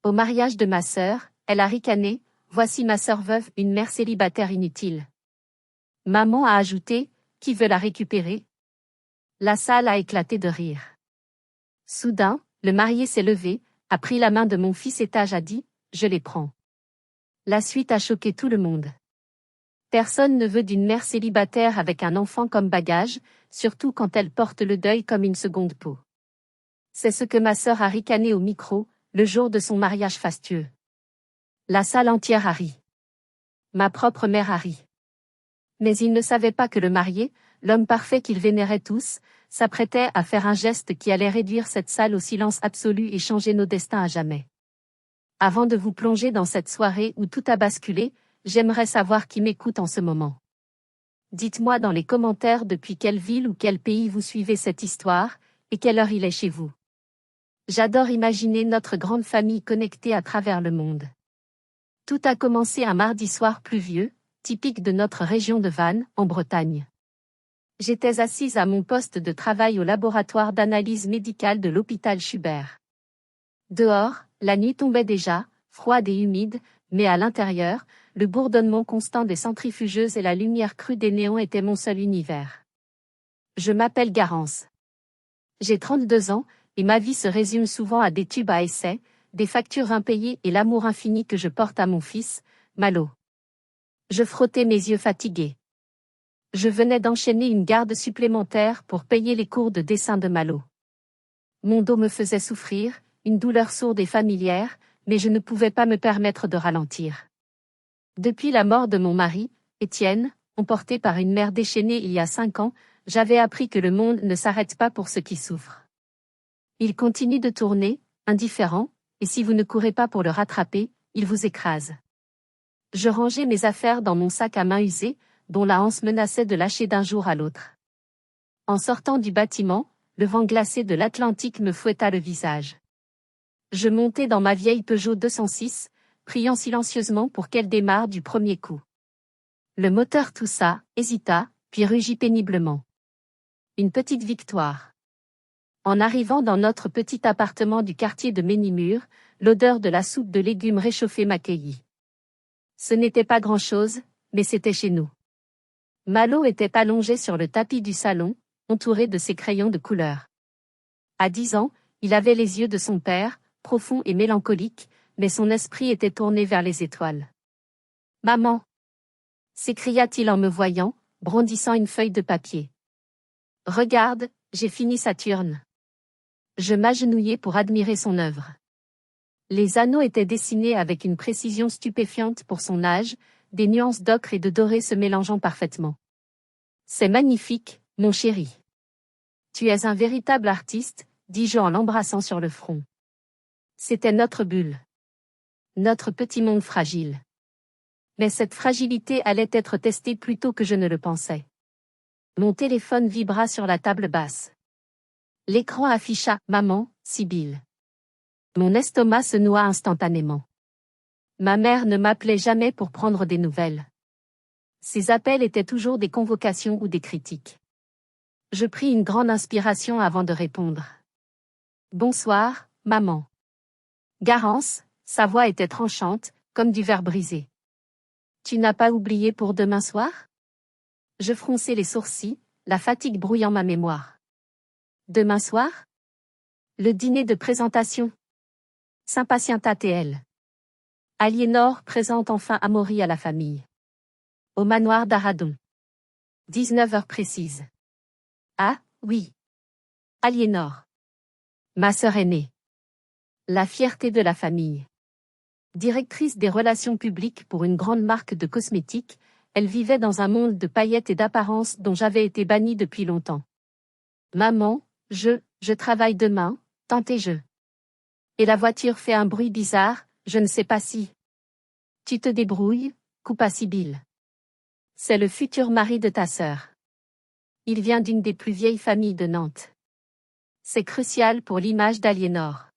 Au mariage de ma sœur, elle a ricané, voici ma sœur veuve, une mère célibataire inutile. Maman a ajouté, qui veut la récupérer? La salle a éclaté de rire. Soudain, le marié s'est levé, a pris la main de mon fils et a dit, je les prends. La suite a choqué tout le monde. Personne ne veut d'une mère célibataire avec un enfant comme bagage, surtout quand elle porte le deuil comme une seconde peau. C'est ce que ma sœur a ricané au micro, le jour de son mariage fastueux. La salle entière a ri. Ma propre mère a ri. Mais il ne savait pas que le marié, l'homme parfait qu'ils vénéraient tous, s'apprêtait à faire un geste qui allait réduire cette salle au silence absolu et changer nos destins à jamais. Avant de vous plonger dans cette soirée où tout a basculé, j'aimerais savoir qui m'écoute en ce moment. Dites-moi dans les commentaires depuis quelle ville ou quel pays vous suivez cette histoire, et quelle heure il est chez vous. J'adore imaginer notre grande famille connectée à travers le monde. Tout a commencé un mardi soir pluvieux, typique de notre région de Vannes, en Bretagne. J'étais assise à mon poste de travail au laboratoire d'analyse médicale de l'hôpital Schubert. Dehors, la nuit tombait déjà, froide et humide, mais à l'intérieur, le bourdonnement constant des centrifugeuses et la lumière crue des néons étaient mon seul univers. Je m'appelle Garance. J'ai 32 ans, et ma vie se résume souvent à des tubes à essai, des factures impayées et l'amour infini que je porte à mon fils, Malo. Je frottais mes yeux fatigués. Je venais d'enchaîner une garde supplémentaire pour payer les cours de dessin de Malo. Mon dos me faisait souffrir, une douleur sourde et familière, mais je ne pouvais pas me permettre de ralentir. Depuis la mort de mon mari, Étienne, emporté par une mère déchaînée il y a 5 ans, j'avais appris que le monde ne s'arrête pas pour ceux qui souffrent. Il continue de tourner, indifférent, et si vous ne courez pas pour le rattraper, il vous écrase. Je rangeais mes affaires dans mon sac à main usé, dont la hanse menaçait de lâcher d'un jour à l'autre. En sortant du bâtiment, le vent glacé de l'Atlantique me fouetta le visage. Je montai dans ma vieille Peugeot 206, priant silencieusement pour qu'elle démarre du premier coup. Le moteur toussa, hésita, puis rugit péniblement. Une petite victoire. En arrivant dans notre petit appartement du quartier de Ménimur, l'odeur de la soupe de légumes réchauffée m'accueillit. Ce n'était pas grand-chose, mais c'était chez nous. Malo était allongé sur le tapis du salon, entouré de ses crayons de couleur. À 10 ans, il avait les yeux de son père, profonds et mélancoliques, mais son esprit était tourné vers les étoiles. « Maman !» s'écria-t-il en me voyant, brandissant une feuille de papier. « Regarde, j'ai fini Saturne. » Je m'agenouillai pour admirer son œuvre. Les anneaux étaient dessinés avec une précision stupéfiante pour son âge, des nuances d'ocre et de doré se mélangeant parfaitement. « C'est magnifique, mon chéri. Tu es un véritable artiste, dis-je en l'embrassant sur le front. C'était notre bulle. Notre petit monde fragile. Mais cette fragilité allait être testée plus tôt que je ne le pensais. Mon téléphone vibra sur la table basse. L'écran afficha « Maman, Sibylle ». Mon estomac se noua instantanément. Ma mère ne m'appelait jamais pour prendre des nouvelles. Ses appels étaient toujours des convocations ou des critiques. Je pris une grande inspiration avant de répondre. « Bonsoir, maman. » Garance, sa voix était tranchante, comme du verre brisé. « Tu n'as pas oublié pour demain soir ?» Je fronçai les sourcils, la fatigue brouillant ma mémoire. Demain soir? Le dîner de présentation. S'impatienta-t-elle. Aliénor présente enfin Amaury à la famille. Au manoir d'Aradon. 19 heures précises. Ah, oui. Aliénor. Ma sœur aînée. La fierté de la famille. Directrice des relations publiques pour une grande marque de cosmétiques, elle vivait dans un monde de paillettes et d'apparences dont j'avais été bannie depuis longtemps. Maman, je travaille demain, tentai-je. Et la voiture fait un bruit bizarre, je ne sais pas si. Tu te débrouilles, coupa Sibylle. C'est le futur mari de ta sœur. Il vient d'une des plus vieilles familles de Nantes. C'est crucial pour l'image d'Aliénor.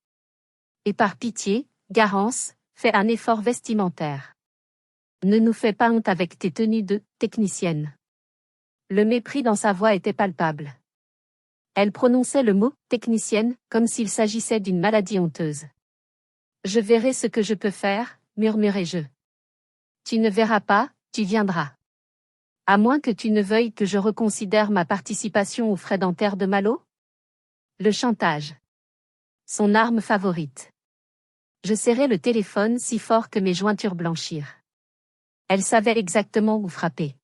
Et par pitié, Garance, fais un effort vestimentaire. Ne nous fais pas honte avec tes tenues de technicienne. Le mépris dans sa voix était palpable. Elle prononçait le mot « technicienne » comme s'il s'agissait d'une maladie honteuse. Je verrai ce que je peux faire, murmurai-je. Tu ne verras pas, tu viendras. À moins que tu ne veuilles que je reconsidère ma participation aux frais dentaires de Malo? Le chantage. Son arme favorite. Je serrai le téléphone si fort que mes jointures blanchirent. Elle savait exactement où frapper.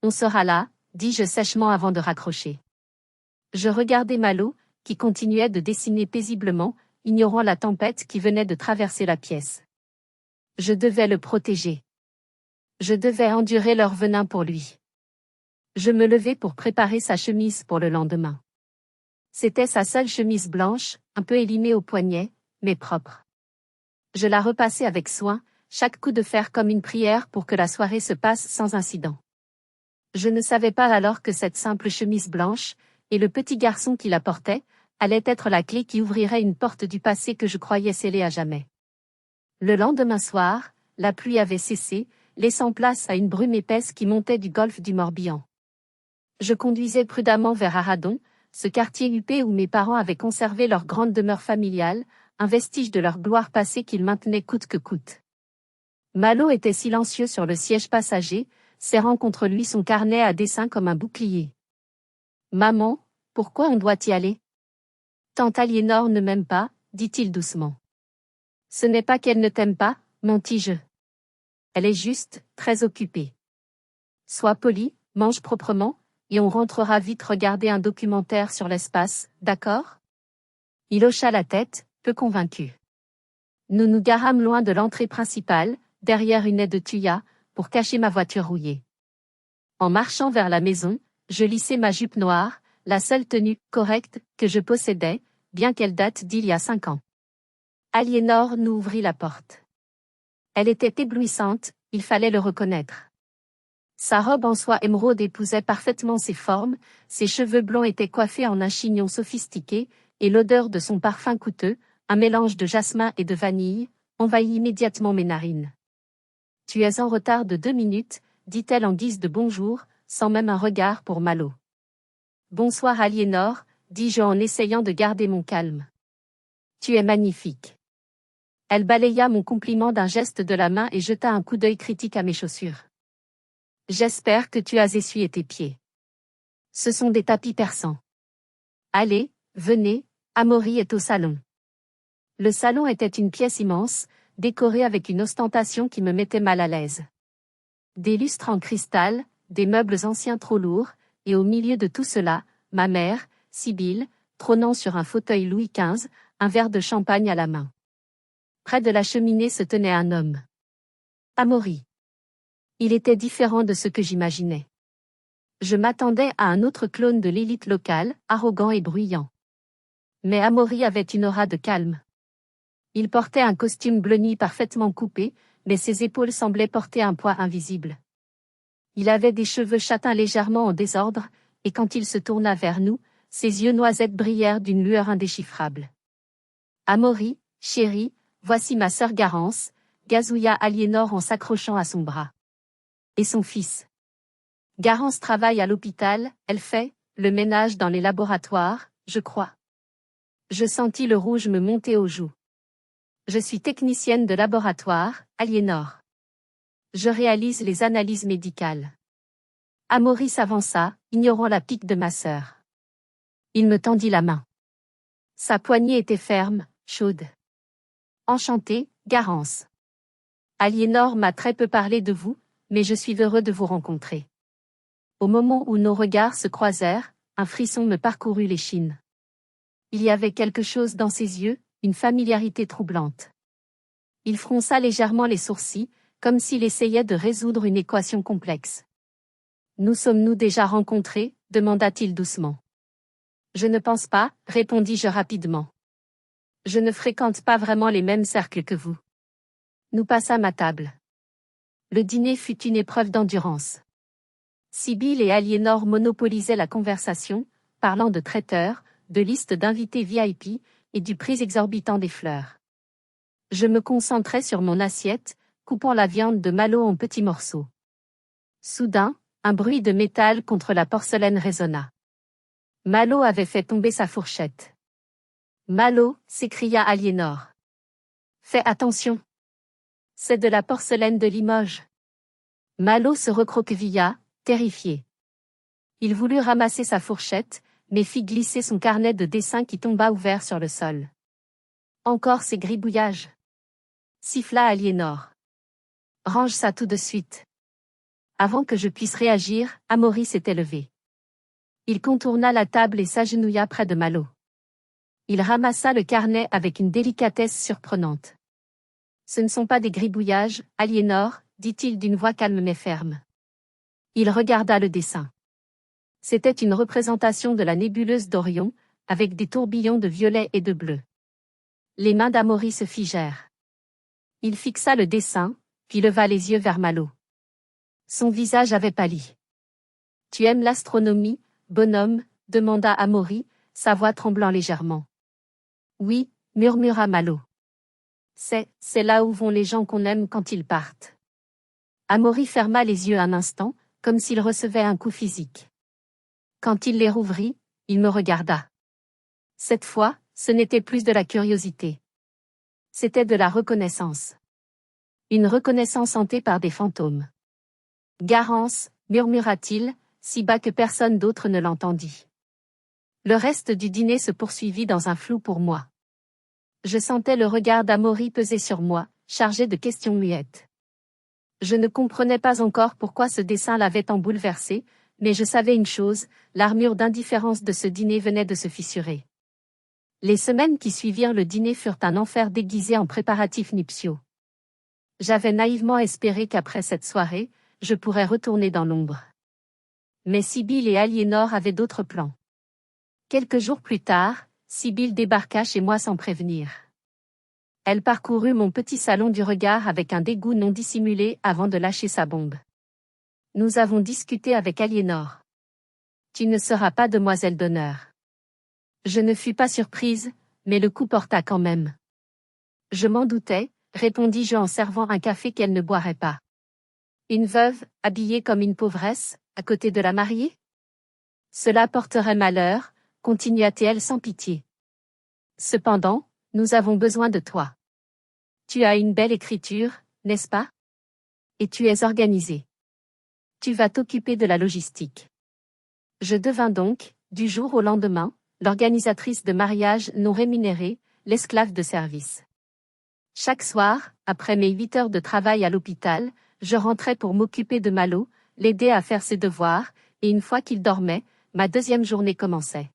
On sera là, dis-je sèchement avant de raccrocher. Je regardai Malo, qui continuait de dessiner paisiblement, ignorant la tempête qui venait de traverser la pièce. Je devais le protéger. Je devais endurer leur venin pour lui. Je me levai pour préparer sa chemise pour le lendemain. C'était sa seule chemise blanche, un peu élimée au poignet, mais propre. Je la repassai avec soin, chaque coup de fer comme une prière pour que la soirée se passe sans incident. Je ne savais pas alors que cette simple chemise blanche, et le petit garçon qui la portait, allait être la clé qui ouvrirait une porte du passé que je croyais scellée à jamais. Le lendemain soir, la pluie avait cessé, laissant place à une brume épaisse qui montait du golfe du Morbihan. Je conduisais prudemment vers Arradon, ce quartier huppé où mes parents avaient conservé leur grande demeure familiale, un vestige de leur gloire passée qu'ils maintenaient coûte que coûte. Malo était silencieux sur le siège passager, serrant contre lui son carnet à dessin comme un bouclier. « Maman, pourquoi on doit y aller ? Tante Aliénor ne m'aime pas, dit-il doucement. Ce n'est pas qu'elle ne t'aime pas, mentis-je. Elle est juste, très occupée. Sois poli, mange proprement, et on rentrera vite regarder un documentaire sur l'espace, d'accord ? Il hocha la tête, peu convaincu. Nous nous garâmes loin de l'entrée principale, derrière une haie de thuya, pour cacher ma voiture rouillée. En marchant vers la maison, je lissai ma jupe noire, la seule tenue correcte que je possédais, bien qu'elle date d'il y a 5 ans. Aliénor nous ouvrit la porte. Elle était éblouissante, il fallait le reconnaître. Sa robe en soie émeraude épousait parfaitement ses formes, ses cheveux blonds étaient coiffés en un chignon sophistiqué, et l'odeur de son parfum coûteux, un mélange de jasmin et de vanille, envahit immédiatement mes narines. « Tu es en retard de 2 minutes, dit-elle en guise de bonjour, sans même un regard pour Malo. « Bonsoir Aliénor, dis-je en essayant de garder mon calme. Tu es magnifique. » Elle balaya mon compliment d'un geste de la main et jeta un coup d'œil critique à mes chaussures. « J'espère que tu as essuyé tes pieds. Ce sont des tapis persans. Allez, venez, Amaury est au salon. » Le salon était une pièce immense, décorée avec une ostentation qui me mettait mal à l'aise. Des lustres en cristal, des meubles anciens trop lourds, et au milieu de tout cela, ma mère, Sibylle, trônant sur un fauteuil Louis XV, un verre de champagne à la main. Près de la cheminée se tenait un homme. Amaury. Il était différent de ce que j'imaginais. Je m'attendais à un autre clone de l'élite locale, arrogant et bruyant. Mais Amaury avait une aura de calme. Il portait un costume bleu nuit parfaitement coupé, mais ses épaules semblaient porter un poids invisible. Il avait des cheveux châtains légèrement en désordre, et quand il se tourna vers nous, ses yeux noisettes brillèrent d'une lueur indéchiffrable. « Amaury, chérie, voici ma sœur Garance », gazouilla Aliénor en s'accrochant à son bras. « Et son fils. Garance travaille à l'hôpital, elle fait le ménage dans les laboratoires, je crois. » Je sentis le rouge me monter aux joues. Je suis technicienne de laboratoire, Aliénor. Je réalise les analyses médicales. Amaury s'avança, ignorant la pique de ma sœur. Il me tendit la main. Sa poignée était ferme, chaude. Enchantée, Garance. Aliénor m'a très peu parlé de vous, mais je suis heureux de vous rencontrer. Au moment où nos regards se croisèrent, un frisson me parcourut l'échine. Il y avait quelque chose dans ses yeux, une familiarité troublante. Il fronça légèrement les sourcils, comme s'il essayait de résoudre une équation complexe. « Nous sommes-nous déjà rencontrés ?» demanda-t-il doucement. « Je ne pense pas, répondis-je rapidement. Je ne fréquente pas vraiment les mêmes cercles que vous. » Nous passâmes à table. Le dîner fut une épreuve d'endurance. Sibylle et Aliénor monopolisaient la conversation, parlant de traiteurs, de listes d'invités VIP, et du prix exorbitant des fleurs. Je me concentrais sur mon assiette, coupant la viande de Malo en petits morceaux. Soudain, un bruit de métal contre la porcelaine résonna. Malo avait fait tomber sa fourchette. « Malo !» s'écria Aliénor. Fais attention. C'est de la porcelaine de Limoges. Malo se recroquevilla, terrifié. Il voulut ramasser sa fourchette, mais fit glisser son carnet de dessin qui tomba ouvert sur le sol. Encore ces gribouillages. Siffla Aliénor. Range ça tout de suite. Avant que je puisse réagir, Amaury s'était levé. Il contourna la table et s'agenouilla près de Malo. Il ramassa le carnet avec une délicatesse surprenante. Ce ne sont pas des gribouillages, Aliénor, dit-il d'une voix calme mais ferme. Il regarda le dessin. C'était une représentation de la nébuleuse d'Orion, avec des tourbillons de violet et de bleu. Les mains d'Amaury se figèrent. Il fixa le dessin, puis leva les yeux vers Malo. Son visage avait pâli. « Tu aimes l'astronomie, bonhomme ?» demanda Amaury, sa voix tremblant légèrement. « Oui » murmura Malo. « C'est là où vont les gens qu'on aime quand ils partent. » Amaury ferma les yeux un instant, comme s'il recevait un coup physique. Quand il les rouvrit, il me regarda. Cette fois, ce n'était plus de la curiosité. C'était de la reconnaissance. Une reconnaissance hantée par des fantômes. « Garance » murmura-t-il, si bas que personne d'autre ne l'entendit. Le reste du dîner se poursuivit dans un flou pour moi. Je sentais le regard d'Amaury peser sur moi, chargé de questions muettes. Je ne comprenais pas encore pourquoi ce dessin l'avait tant bouleversé, mais je savais une chose, l'armure d'indifférence de ce dîner venait de se fissurer. Les semaines qui suivirent le dîner furent un enfer déguisé en préparatifs nuptiaux. J'avais naïvement espéré qu'après cette soirée, je pourrais retourner dans l'ombre. Mais Sibylle et Aliénor avaient d'autres plans. Quelques jours plus tard, Sibylle débarqua chez moi sans prévenir. Elle parcourut mon petit salon du regard avec un dégoût non dissimulé avant de lâcher sa bombe. Nous avons discuté avec Aliénor. Tu ne seras pas demoiselle d'honneur. Je ne fus pas surprise, mais le coup porta quand même. Je m'en doutais, répondis-je en servant un café qu'elle ne boirait pas. Une veuve, habillée comme une pauvresse, à côté de la mariée? Cela porterait malheur, continua-t-elle sans pitié. Cependant, nous avons besoin de toi. Tu as une belle écriture, n'est-ce pas? Et tu es organisée. Tu vas t'occuper de la logistique. Je devins donc, du jour au lendemain, l'organisatrice de mariage non rémunérée, l'esclave de service. Chaque soir, après mes 8 heures de travail à l'hôpital, je rentrais pour m'occuper de Malo, l'aider à faire ses devoirs, et une fois qu'il dormait, ma deuxième journée commençait.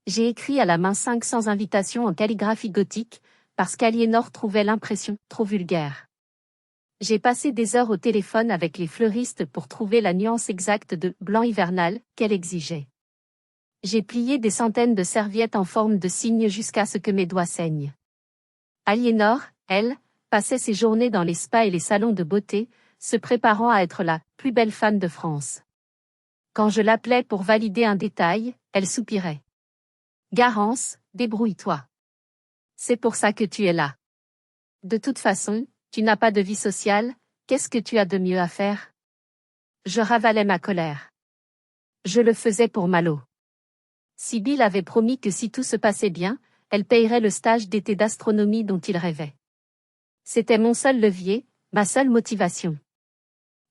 J'ai écrit à la main 500 invitations en calligraphie gothique, parce qu'Aliénor trouvait l'impression trop vulgaire. J'ai passé des heures au téléphone avec les fleuristes pour trouver la nuance exacte de « blanc hivernal » qu'elle exigeait. J'ai plié des centaines de serviettes en forme de cygne jusqu'à ce que mes doigts saignent. Aliénor, elle, passait ses journées dans les spas et les salons de beauté, se préparant à être la plus belle femme de France. Quand je l'appelais pour valider un détail, elle soupirait. « Garance, débrouille-toi. C'est pour ça que tu es là. De toute façon, tu n'as pas de vie sociale, qu'est-ce que tu as de mieux à faire ?» Je ravalais ma colère. Je le faisais pour Malo. Sibylle avait promis que si tout se passait bien, elle payerait le stage d'été d'astronomie dont il rêvait. C'était mon seul levier, ma seule motivation.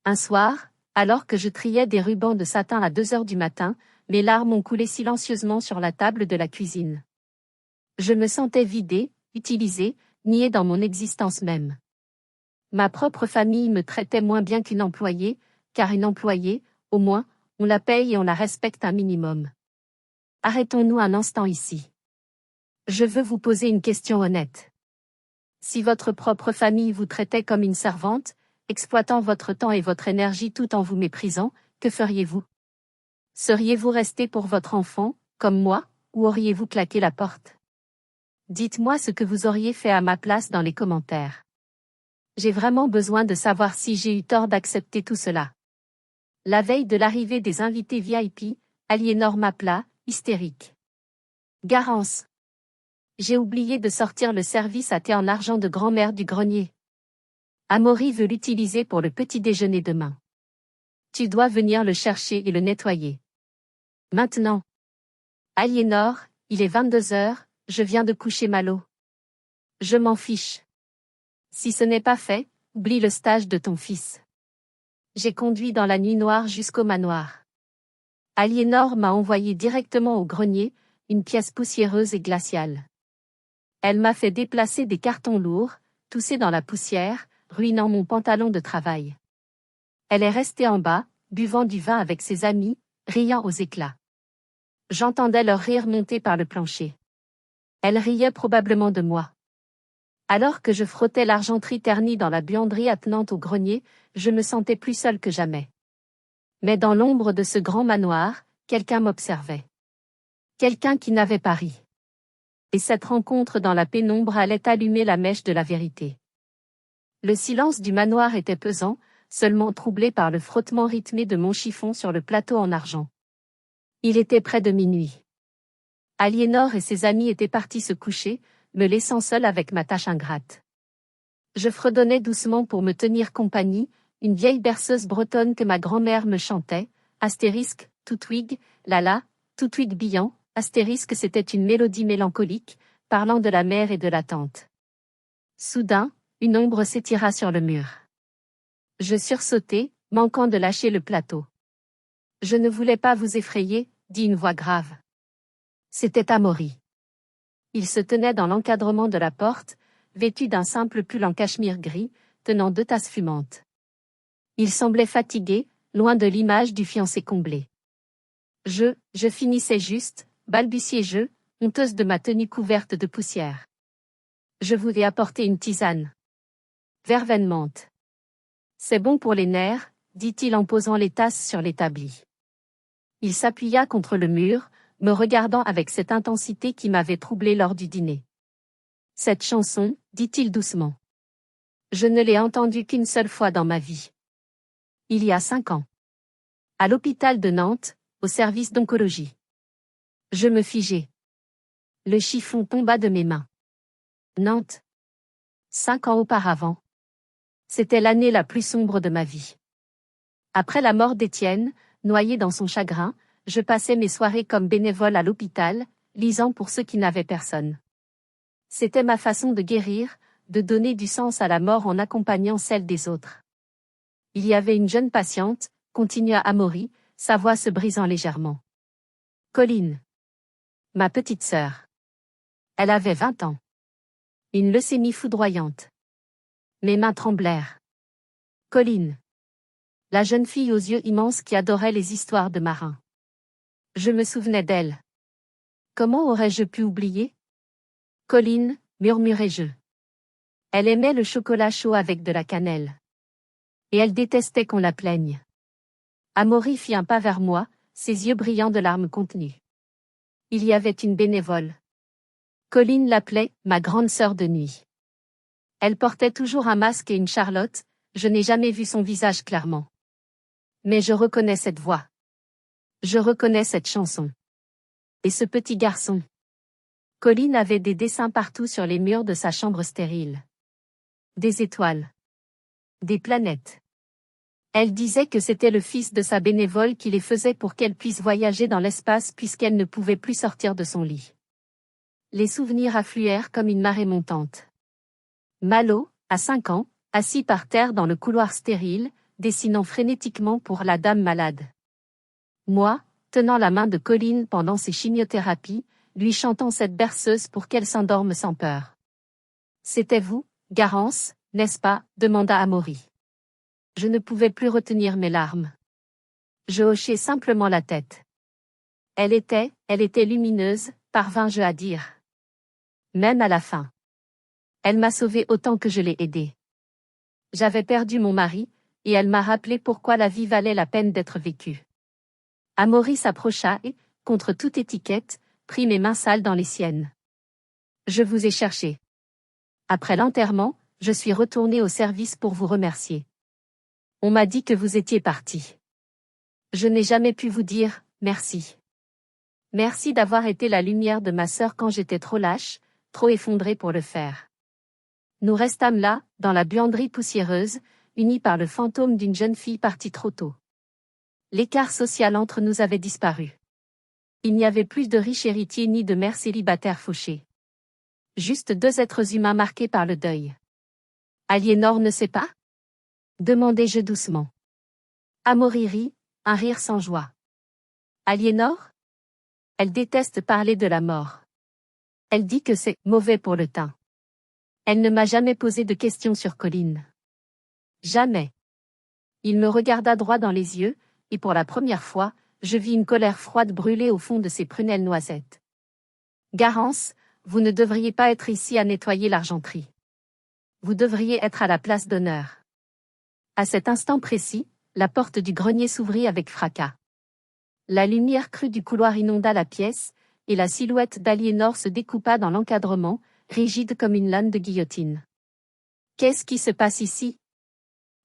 Un soir, alors que je triais des rubans de satin à 2 heures du matin, mes larmes ont coulé silencieusement sur la table de la cuisine. Je me sentais vidée, utilisée, niée dans mon existence même. Ma propre famille me traitait moins bien qu'une employée, car une employée, au moins, on la paye et on la respecte un minimum. Arrêtons-nous un instant ici. Je veux vous poser une question honnête. Si votre propre famille vous traitait comme une servante, exploitant votre temps et votre énergie tout en vous méprisant, que feriez-vous? Seriez-vous resté pour votre enfant, comme moi, ou auriez-vous claqué la porte? Dites-moi ce que vous auriez fait à ma place dans les commentaires. J'ai vraiment besoin de savoir si j'ai eu tort d'accepter tout cela. La veille de l'arrivée des invités VIP, Aliénor m'appela, hystérique. Garance. J'ai oublié de sortir le service à thé en argent de grand-mère du grenier. Amaury veut l'utiliser pour le petit déjeuner demain. Tu dois venir le chercher et le nettoyer. Maintenant. Aliénor, il est 22 heures, je viens de coucher Malo. Je m'en fiche. Si ce n'est pas fait, oublie le stage de ton fils. J'ai conduit dans la nuit noire jusqu'au manoir. Aliénor m'a envoyé directement au grenier, une pièce poussiéreuse et glaciale. Elle m'a fait déplacer des cartons lourds, tousser dans la poussière, ruinant mon pantalon de travail. Elle est restée en bas, buvant du vin avec ses amis, riant aux éclats. J'entendais leur rire monter par le plancher. Elle riait probablement de moi. Alors que je frottais l'argenterie ternie dans la buanderie attenante au grenier, je me sentais plus seule que jamais. Mais dans l'ombre de ce grand manoir, quelqu'un m'observait. Quelqu'un qui n'avait pas ri. Et cette rencontre dans la pénombre allait allumer la mèche de la vérité. Le silence du manoir était pesant, seulement troublé par le frottement rythmé de mon chiffon sur le plateau en argent. Il était près de minuit. Aliénor et ses amis étaient partis se coucher, me laissant seule avec ma tâche ingrate. Je fredonnais doucement pour me tenir compagnie, une vieille berceuse bretonne que ma grand-mère me chantait, astérisque, toutwig, lala, toutwig billant, astérisque c'était une mélodie mélancolique, parlant de la mère et de la tante. Soudain, une ombre s'étira sur le mur. Je sursautai, manquant de lâcher le plateau. Je ne voulais pas vous effrayer, dit une voix grave. C'était Amaury. Il se tenait dans l'encadrement de la porte, vêtu d'un simple pull en cachemire gris, tenant 2 tasses fumantes. Il semblait fatigué, loin de l'image du fiancé comblé. Je finissais juste, balbutiai-je, honteuse de ma tenue couverte de poussière. Je voulais apporter une tisane. Verveine menthe. C'est bon pour les nerfs, dit-il en posant les tasses sur l'établi. Il s'appuya contre le mur, me regardant avec cette intensité qui m'avait troublé lors du dîner. Cette chanson, dit-il doucement. Je ne l'ai entendue qu'une seule fois dans ma vie. Il y a 5 ans. À l'hôpital de Nantes, au service d'oncologie. Je me figeai. Le chiffon tomba de mes mains. Nantes. 5 ans auparavant. C'était l'année la plus sombre de ma vie. Après la mort d'Étienne, noyé dans son chagrin, je passais mes soirées comme bénévole à l'hôpital, lisant pour ceux qui n'avaient personne. C'était ma façon de guérir, de donner du sens à la mort en accompagnant celle des autres. Il y avait une jeune patiente, continua Amaury, sa voix se brisant légèrement. Colline. Ma petite sœur. Elle avait 20 ans. Une leucémie foudroyante. Mes mains tremblèrent. Colline. La jeune fille aux yeux immenses qui adorait les histoires de marins. Je me souvenais d'elle. Comment aurais-je pu oublier? Colline, murmurai-je. Elle aimait le chocolat chaud avec de la cannelle. Et elle détestait qu'on la plaigne. Amaury fit un pas vers moi, ses yeux brillants de larmes contenues. Il y avait une bénévole. Colline l'appelait « ma grande sœur de nuit ». Elle portait toujours un masque et une charlotte, je n'ai jamais vu son visage clairement. Mais je reconnais cette voix. Je reconnais cette chanson. Et ce petit garçon. Colline avait des dessins partout sur les murs de sa chambre stérile. Des étoiles. Des planètes. Elle disait que c'était le fils de sa bénévole qui les faisait pour qu'elle puisse voyager dans l'espace puisqu'elle ne pouvait plus sortir de son lit. Les souvenirs affluèrent comme une marée montante. Malo, à 5 ans, assis par terre dans le couloir stérile, dessinant frénétiquement pour la dame malade. Moi, tenant la main de Colline pendant ses chimiothérapies, lui chantant cette berceuse pour qu'elle s'endorme sans peur. C'était vous, Garance, n'est-ce pas? Demanda Amaury. Je ne pouvais plus retenir mes larmes. Je hochai simplement la tête. Elle était lumineuse, parvins-je à dire. Même à la fin. Elle m'a sauvée autant que je l'ai aidée. J'avais perdu mon mari, et elle m'a rappelé pourquoi la vie valait la peine d'être vécue. Amaury s'approcha et, contre toute étiquette, prit mes mains sales dans les siennes. Je vous ai cherché. Après l'enterrement, je suis retournée au service pour vous remercier. On m'a dit que vous étiez parti. Je n'ai jamais pu vous dire merci. Merci d'avoir été la lumière de ma sœur quand j'étais trop lâche, trop effondrée pour le faire. Nous restâmes là, dans la buanderie poussiéreuse, unis par le fantôme d'une jeune fille partie trop tôt. L'écart social entre nous avait disparu. Il n'y avait plus de riches héritiers ni de mères célibataires fauchées. Juste 2 êtres humains marqués par le deuil. Aliénor ne sait pas? Demandai-je doucement. Amaury rit, un rire sans joie. Aliénor? Elle déteste parler de la mort. Elle dit que c'est mauvais pour le teint. Elle ne m'a jamais posé de questions sur Colline. Jamais. Il me regarda droit dans les yeux, et pour la première fois, je vis une colère froide brûler au fond de ses prunelles noisettes. Garance, vous ne devriez pas être ici à nettoyer l'argenterie. Vous devriez être à la place d'honneur. À cet instant précis, la porte du grenier s'ouvrit avec fracas. La lumière crue du couloir inonda la pièce, et la silhouette d'Aliénor se découpa dans l'encadrement, rigide comme une lame de guillotine. Qu'est-ce qui se passe ici?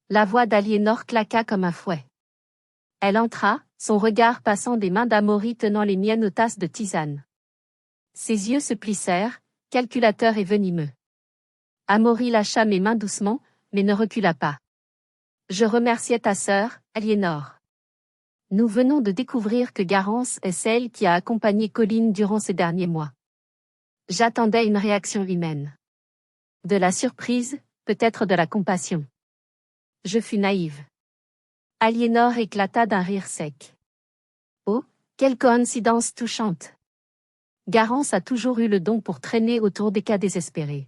La voix d'Aliénor claqua comme un fouet. Elle entra, son regard passant des mains d'Amaury tenant les miennes aux tasses de tisane. Ses yeux se plissèrent, calculateur et venimeux. Amaury lâcha mes mains doucement, mais ne recula pas. Je remerciais ta sœur, Aliénor. Nous venons de découvrir que Garance est celle qui a accompagné Colline durant ces derniers mois. J'attendais une réaction humaine. De la surprise, peut-être de la compassion. Je fus naïve. Aliénor éclata d'un rire sec. Oh, quelle coïncidence touchante! Garance a toujours eu le don pour traîner autour des cas désespérés.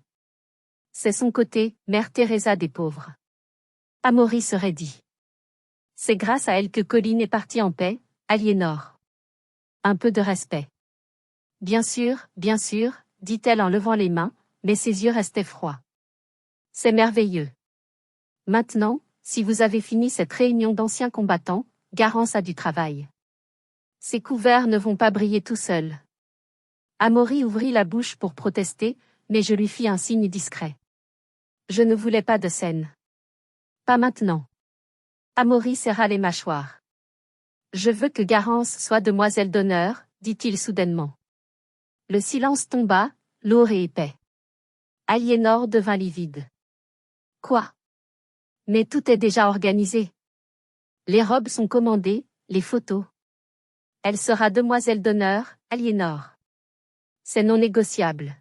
C'est son côté, Mère Teresa des pauvres. Amaury se raidit. C'est grâce à elle que Colline est partie en paix, Aliénor. Un peu de respect. Bien sûr, dit-elle en levant les mains, mais ses yeux restaient froids. C'est merveilleux. Maintenant, si vous avez fini cette réunion d'anciens combattants, Garance a du travail. Ces couverts ne vont pas briller tout seuls. Amaury ouvrit la bouche pour protester, mais je lui fis un signe discret. Je ne voulais pas de scène. Pas maintenant. Amaury serra les mâchoires. Je veux que Garance soit demoiselle d'honneur, dit-il soudainement. Le silence tomba, lourd et épais. Aliénor devint livide. Quoi? Mais tout est déjà organisé. Les robes sont commandées, les photos. Elle sera demoiselle d'honneur, Aliénor. C'est non négociable.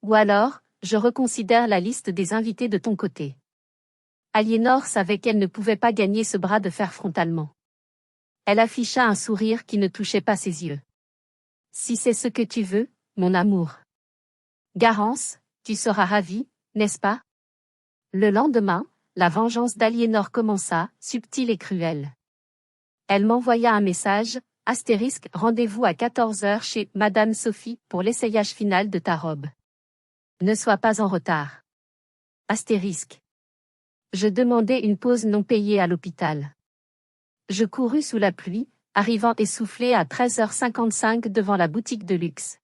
Ou alors, je reconsidère la liste des invités de ton côté. Aliénor savait qu'elle ne pouvait pas gagner ce bras de fer frontalement. Elle afficha un sourire qui ne touchait pas ses yeux. Si c'est ce que tu veux, mon amour. Garance, tu seras ravie, n'est-ce pas? Le lendemain, la vengeance d'Aliénor commença, subtile et cruelle. Elle m'envoya un message, * rendez-vous à 14h chez Madame Sophie pour l'essayage final de ta robe. Ne sois pas en retard. * Je demandais une pause non payée à l'hôpital. Je courus sous la pluie, arrivant essoufflée à 13h55 devant la boutique de luxe.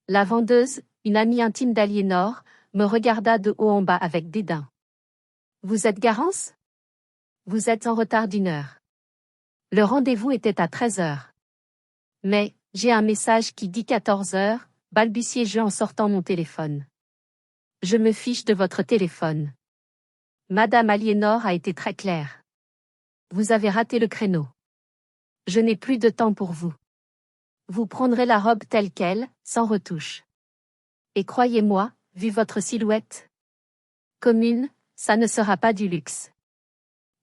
La vendeuse, une amie intime d'Aliénor, me regarda de haut en bas avec dédain. Vous êtes Garance? Vous êtes en retard d'1 heure. Le rendez-vous était à 13h. Mais, j'ai un message qui dit 14h, balbutiai-je en sortant mon téléphone. Je me fiche de votre téléphone. Madame Aliénor a été très claire. Vous avez raté le créneau. Je n'ai plus de temps pour vous. Vous prendrez la robe telle qu'elle, sans retouche. Et croyez-moi, vu votre silhouette commune, ça ne sera pas du luxe.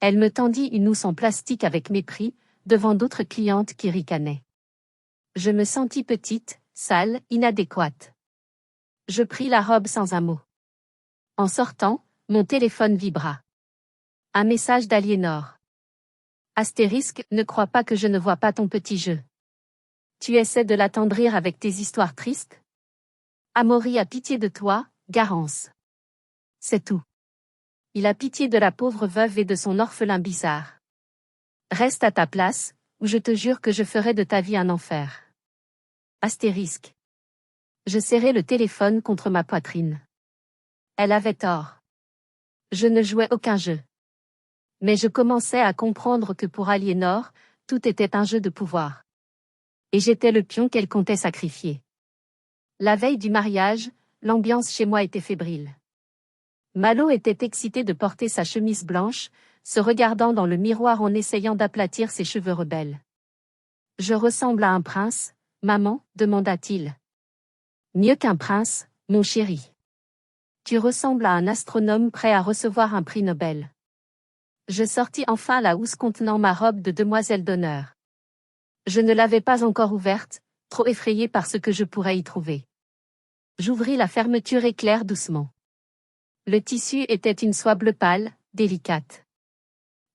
Elle me tendit une housse en plastique avec mépris, devant d'autres clientes qui ricanaient. Je me sentis petite, sale, inadéquate. Je pris la robe sans un mot. En sortant, mon téléphone vibra. Un message d'Aliénor. * Ne crois pas que je ne vois pas ton petit jeu. Tu essaies de l'attendrir avec tes histoires tristes? Amaury a pitié de toi, Garance. C'est tout. Il a pitié de la pauvre veuve et de son orphelin bizarre. Reste à ta place, ou je te jure que je ferai de ta vie un enfer. * Je serrai le téléphone contre ma poitrine. Elle avait tort. Je ne jouais aucun jeu. Mais je commençais à comprendre que pour Aliénor, tout était un jeu de pouvoir. Et j'étais le pion qu'elle comptait sacrifier. La veille du mariage, l'ambiance chez moi était fébrile. Malo était excitée de porter sa chemise blanche, se regardant dans le miroir en essayant d'aplatir ses cheveux rebelles. Je ressemble à un prince, maman, demanda-t-il. Mieux qu'un prince, mon chéri. Tu ressembles à un astronome prêt à recevoir un prix Nobel. Je sortis enfin la housse contenant ma robe de demoiselle d'honneur. Je ne l'avais pas encore ouverte, trop effrayée par ce que je pourrais y trouver. J'ouvris la fermeture éclair doucement. Le tissu était une soie bleu pâle, délicate.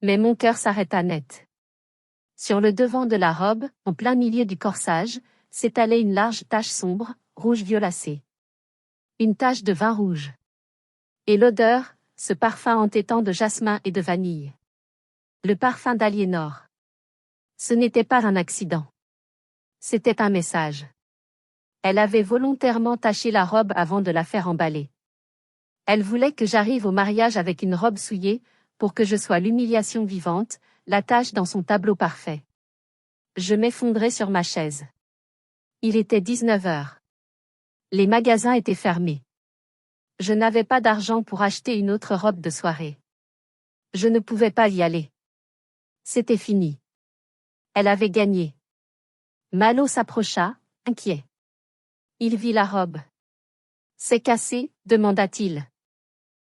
Mais mon cœur s'arrêta net. Sur le devant de la robe, en plein milieu du corsage, s'étalait une large tache sombre, rouge violacée. Une tache de vin rouge. Et l'odeur, ce parfum entêtant de jasmin et de vanille. Le parfum d'Aliénor. Ce n'était pas un accident. C'était un message. Elle avait volontairement taché la robe avant de la faire emballer. Elle voulait que j'arrive au mariage avec une robe souillée, pour que je sois l'humiliation vivante, la tache dans son tableau parfait. Je m'effondrais sur ma chaise. Il était 19 heures. Les magasins étaient fermés. Je n'avais pas d'argent pour acheter une autre robe de soirée. Je ne pouvais pas y aller. C'était fini. Elle avait gagné. Malo s'approcha, inquiet. Il vit la robe. C'est cassé, demanda-t-il.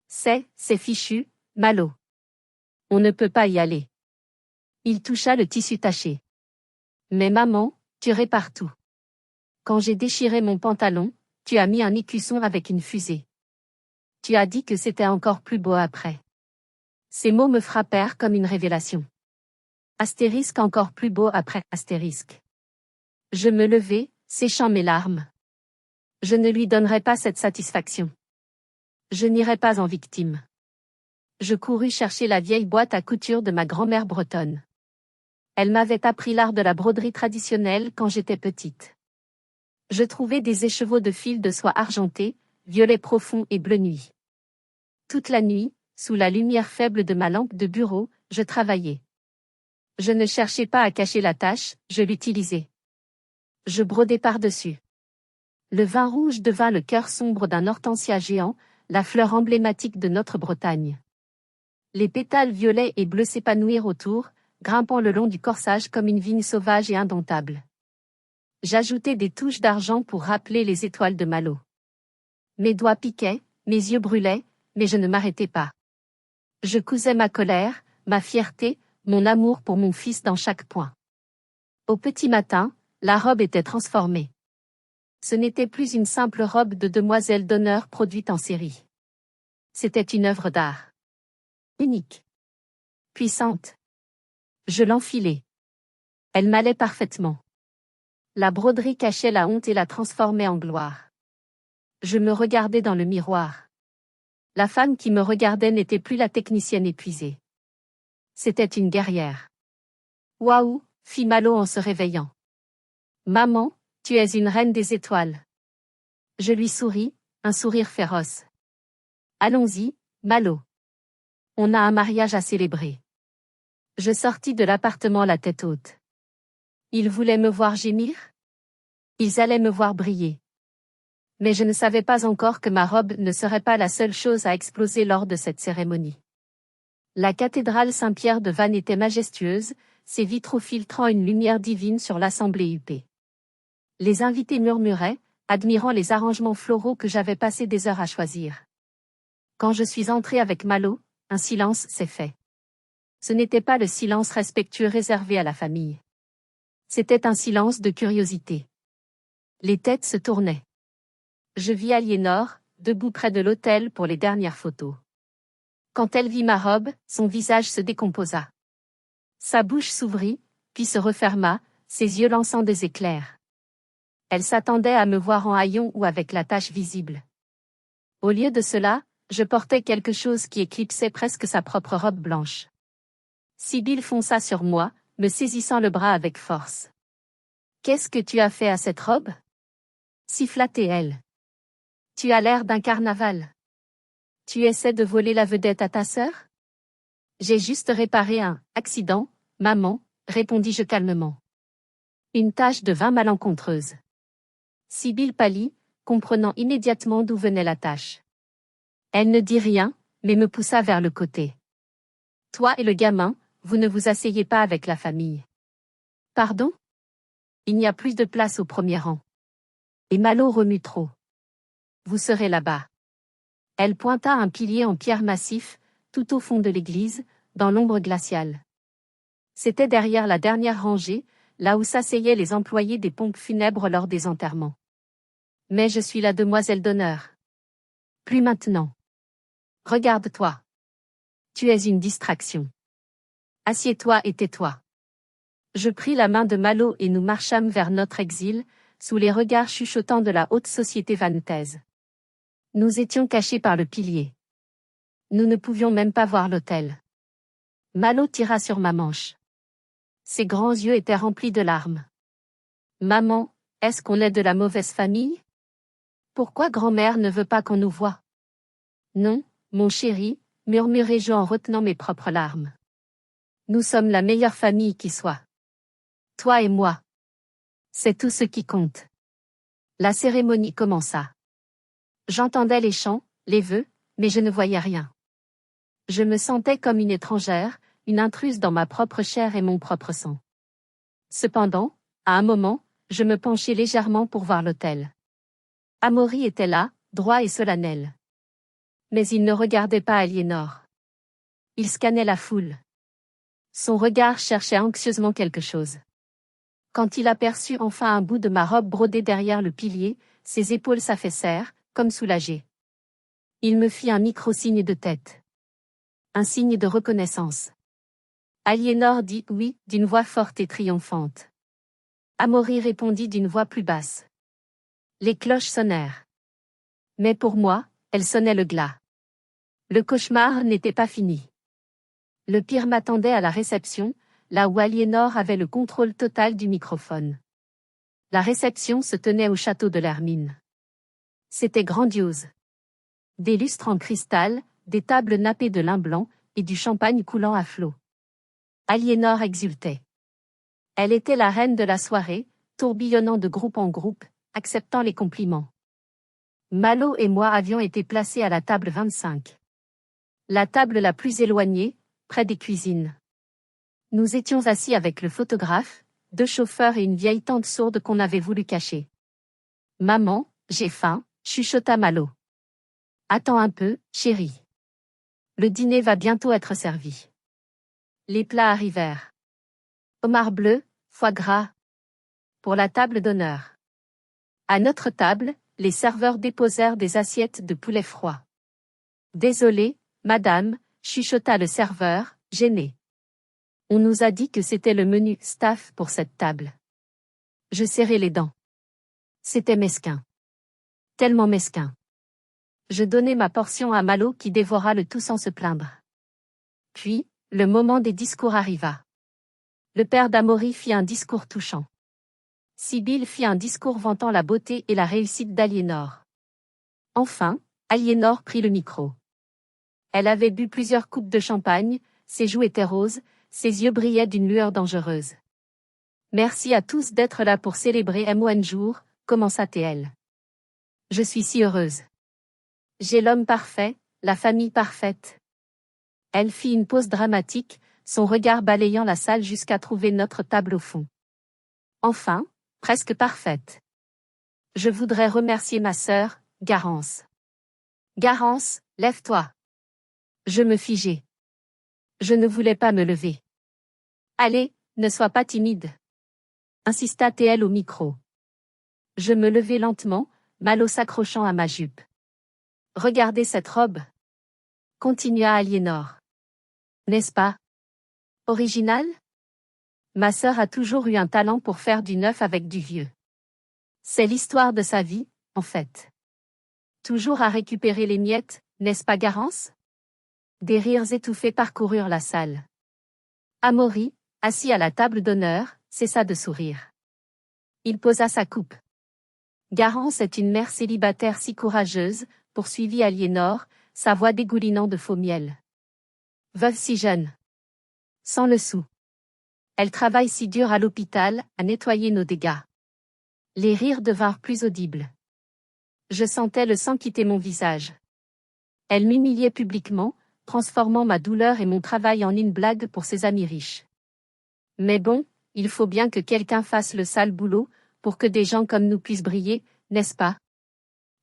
C'est fichu, Malo. On ne peut pas y aller. Il toucha le tissu taché. Mais maman, tu répares tout. Quand j'ai déchiré mon pantalon, tu as mis un écusson avec une fusée. Tu as dit que c'était encore plus beau après. Ces mots me frappèrent comme une révélation. Astérisque encore plus beau après astérisque. Je me levai, séchant mes larmes. Je ne lui donnerai pas cette satisfaction. Je n'irai pas en victime. Je courus chercher la vieille boîte à couture de ma grand-mère bretonne. Elle m'avait appris l'art de la broderie traditionnelle quand j'étais petite. Je trouvai des écheveaux de fil de soie argentée, violet profond et bleu nuit. Toute la nuit, sous la lumière faible de ma lampe de bureau, je travaillais. Je ne cherchais pas à cacher la tâche, je l'utilisais. Je brodais par-dessus. Le vin rouge devint le cœur sombre d'un hortensia géant, la fleur emblématique de notre Bretagne. Les pétales violets et bleus s'épanouirent autour, grimpant le long du corsage comme une vigne sauvage et indomptable. J'ajoutais des touches d'argent pour rappeler les étoiles de Malo. Mes doigts piquaient, mes yeux brûlaient, mais je ne m'arrêtais pas. Je cousais ma colère, ma fierté, mon amour pour mon fils dans chaque point. Au petit matin, la robe était transformée. Ce n'était plus une simple robe de demoiselle d'honneur produite en série. C'était une œuvre d'art. Unique. Puissante. Je l'enfilai. Elle m'allait parfaitement. La broderie cachait la honte et la transformait en gloire. Je me regardais dans le miroir. La femme qui me regardait n'était plus la technicienne épuisée. C'était une guerrière. Waouh, fit Malo en se réveillant. Maman, tu es une reine des étoiles. Je lui souris, un sourire féroce. Allons-y, Malo. On a un mariage à célébrer. Je sortis de l'appartement la tête haute. Ils voulaient me voir gémir? Ils allaient me voir briller. Mais je ne savais pas encore que ma robe ne serait pas la seule chose à exploser lors de cette cérémonie. La cathédrale Saint-Pierre de Vannes était majestueuse, ses vitraux filtrant une lumière divine sur l'assemblée huppée. Les invités murmuraient, admirant les arrangements floraux que j'avais passé des heures à choisir. Quand je suis entrée avec Malo, un silence s'est fait. Ce n'était pas le silence respectueux réservé à la famille. C'était un silence de curiosité. Les têtes se tournaient. Je vis Aliénor, debout près de l'autel pour les dernières photos. Quand elle vit ma robe, son visage se décomposa. Sa bouche s'ouvrit, puis se referma, ses yeux lançant des éclairs. Elle s'attendait à me voir en haillons ou avec la tache visible. Au lieu de cela, je portais quelque chose qui éclipsait presque sa propre robe blanche. Sibylle fonça sur moi, me saisissant le bras avec force. « Qu'est-ce que tu as fait à cette robe » siffla-t-elle. « Tu as l'air d'un carnaval. Tu essaies de voler la vedette à ta sœur » J'ai juste réparé un accident, maman, répondis-je calmement. Une tache de vin malencontreuse. Sibylle pâlit, comprenant immédiatement d'où venait la tache. Elle ne dit rien, mais me poussa vers le côté. Toi et le gamin, vous ne vous asseyez pas avec la famille. Pardon ? Il n'y a plus de place au premier rang. Et Malo remue trop. Vous serez là-bas. Elle pointa un pilier en pierre massif, tout au fond de l'église, dans l'ombre glaciale. C'était derrière la dernière rangée, là où s'asseyaient les employés des pompes funèbres lors des enterrements. Mais je suis la demoiselle d'honneur. Plus maintenant. Regarde-toi. Tu es une distraction. Assieds-toi et tais-toi. Je pris la main de Malo et nous marchâmes vers notre exil, sous les regards chuchotants de la haute société vantaise. Nous étions cachés par le pilier. Nous ne pouvions même pas voir l'autel. Malo tira sur ma manche. Ses grands yeux étaient remplis de larmes. Maman, est-ce qu'on est de la mauvaise famille? Pourquoi grand-mère ne veut pas qu'on nous voie? Non, mon chéri, murmurai-je en retenant mes propres larmes. Nous sommes la meilleure famille qui soit. Toi et moi. C'est tout ce qui compte. La cérémonie commença. J'entendais les chants, les vœux, mais je ne voyais rien. Je me sentais comme une étrangère, une intruse dans ma propre chair et mon propre sang. Cependant, à un moment, je me penchai légèrement pour voir l'autel. Amaury était là, droit et solennel. Mais il ne regardait pas Aliénor. Il scannait la foule. Son regard cherchait anxieusement quelque chose. Quand il aperçut enfin un bout de ma robe brodée derrière le pilier, ses épaules s'affaissèrent, comme soulagées. Il me fit un micro-signe de tête. Un signe de reconnaissance. Aliénor dit oui, d'une voix forte et triomphante. Amaury répondit d'une voix plus basse. Les cloches sonnèrent. Mais pour moi, elles sonnaient le glas. Le cauchemar n'était pas fini. Le pire m'attendait à la réception, là où Aliénor avait le contrôle total du microphone. La réception se tenait au château de l'Hermine. C'était grandiose. Des lustres en cristal, des tables nappées de lin blanc, et du champagne coulant à flots. Aliénor exultait. Elle était la reine de la soirée, tourbillonnant de groupe en groupe, acceptant les compliments. Malo et moi avions été placés à la table 25. La table la plus éloignée, près des cuisines. Nous étions assis avec le photographe, 2 chauffeurs et une vieille tante sourde qu'on avait voulu cacher. Maman, j'ai faim, chuchota Malo. Attends un peu, chérie. Le dîner va bientôt être servi. Les plats arrivèrent. Homard bleu, foie gras. Pour la table d'honneur. À notre table, les serveurs déposèrent des assiettes de poulet froid. Désolé, madame, chuchota le serveur, gêné. On nous a dit que c'était le menu staff pour cette table. Je serrai les dents. C'était mesquin. Tellement mesquin. Je donnai ma portion à Malo qui dévora le tout sans se plaindre. Puis, le moment des discours arriva. Le père d'Amaury fit un discours touchant. Sibylle fit un discours vantant la beauté et la réussite d'Aliénor. Enfin, Aliénor prit le micro. Elle avait bu plusieurs coupes de champagne, ses joues étaient roses, ses yeux brillaient d'une lueur dangereuse. Merci à tous d'être là pour célébrer MON jour, commença-t-elle. Je suis si heureuse. J'ai l'homme parfait, la famille parfaite. Elle fit une pause dramatique, son regard balayant la salle jusqu'à trouver notre table au fond. Enfin, presque parfaite. Je voudrais remercier ma sœur, Garance. Garance, lève-toi. Je me figeai. Je ne voulais pas me lever. Allez, ne sois pas timide. Insista-t-elle au micro. Je me levai lentement, Malo s'accrochant à ma jupe. Regardez cette robe. Continua Aliénor. N'est-ce pas? Original? Ma sœur a toujours eu un talent pour faire du neuf avec du vieux. C'est l'histoire de sa vie, en fait. Toujours à récupérer les miettes, n'est-ce pas Garance? Des rires étouffés parcoururent la salle. Amaury, assis à la table d'honneur, cessa de sourire. Il posa sa coupe. Garance est une mère célibataire si courageuse, poursuivit Aliénor, sa voix dégoulinant de faux miel. Veuve si jeune. Sans le sou. Elle travaille si dur à l'hôpital, à nettoyer nos dégâts. Les rires devinrent plus audibles. Je sentais le sang quitter mon visage. Elle m'humiliait publiquement, transformant ma douleur et mon travail en une blague pour ses amis riches. Mais bon, il faut bien que quelqu'un fasse le sale boulot, pour que des gens comme nous puissent briller, n'est-ce pas?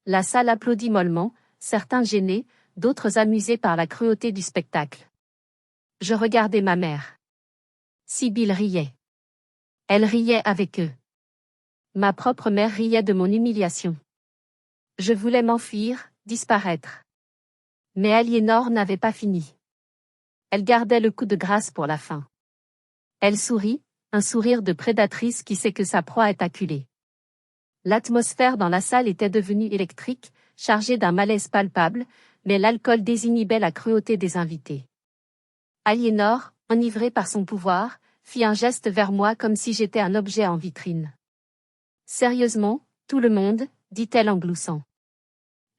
La salle applaudit mollement, certains gênés, d'autres amusés par la cruauté du spectacle. Je regardais ma mère. Sibylle riait. Elle riait avec eux. Ma propre mère riait de mon humiliation. Je voulais m'enfuir, disparaître. Mais Aliénor n'avait pas fini. Elle gardait le coup de grâce pour la fin. Elle sourit, un sourire de prédatrice qui sait que sa proie est acculée. L'atmosphère dans la salle était devenue électrique, chargée d'un malaise palpable, mais l'alcool désinhibait la cruauté des invités. Aliénor, enivrée par son pouvoir, fit un geste vers moi comme si j'étais un objet en vitrine. Sérieusement, tout le monde, dit-elle en gloussant.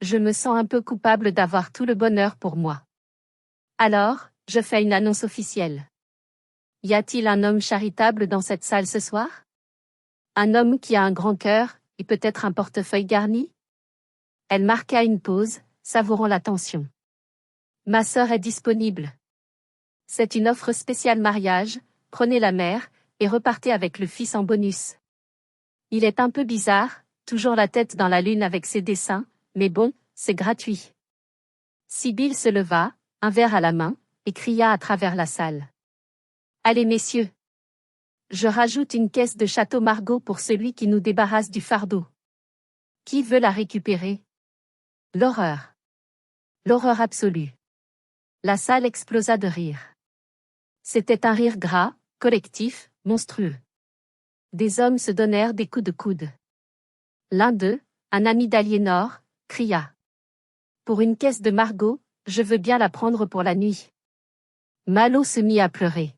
Je me sens un peu coupable d'avoir tout le bonheur pour moi. Alors, je fais une annonce officielle. Y a-t-il un homme charitable dans cette salle ce soir? Un homme qui a un grand cœur, et peut-être un portefeuille garni? Elle marqua une pause, savourant la tension. Ma sœur est disponible. C'est une offre spéciale mariage, prenez la mère, et repartez avec le fils en bonus. Il est un peu bizarre, toujours la tête dans la lune avec ses dessins, mais bon, c'est gratuit. Sibylle se leva, un verre à la main, et cria à travers la salle. Allez messieurs. Je rajoute une caisse de Château Margaux pour celui qui nous débarrasse du fardeau. Qui veut la récupérer? L'horreur. L'horreur absolue. La salle explosa de rire. C'était un rire gras, collectif, monstrueux. Des hommes se donnèrent des coups de coude. L'un d'eux, un ami d'Aliénor, cria. Pour une caisse de Margaux, je veux bien la prendre pour la nuit. Malo se mit à pleurer.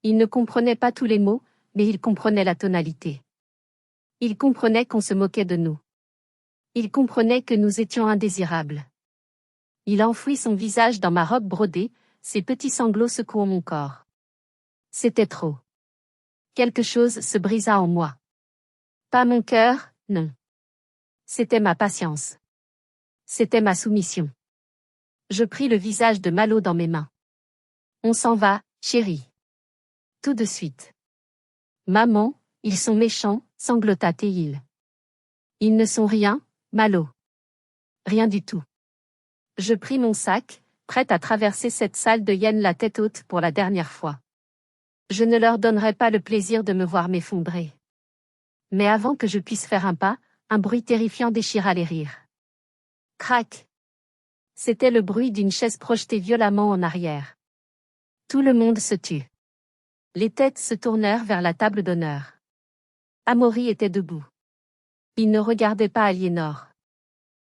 Il ne comprenait pas tous les mots, mais il comprenait la tonalité. Il comprenait qu'on se moquait de nous. Il comprenait que nous étions indésirables. Il enfouit son visage dans ma robe brodée, ses petits sanglots secouant mon corps. C'était trop. Quelque chose se brisa en moi. Pas mon cœur, non. C'était ma patience. C'était ma soumission. Je pris le visage de Malo dans mes mains. On s'en va, chérie. Tout de suite. Maman, ils sont méchants, sanglota Théil. Ils ne sont rien, Malo. Rien du tout. Je pris mon sac, prête à traverser cette salle de hyènes la tête haute pour la dernière fois. Je ne leur donnerai pas le plaisir de me voir m'effondrer. Mais avant que je puisse faire un pas, un bruit terrifiant déchira les rires. Crac! C'était le bruit d'une chaise projetée violemment en arrière. Tout le monde se tut. Les têtes se tournèrent vers la table d'honneur. Amaury était debout. Il ne regardait pas Aliénor.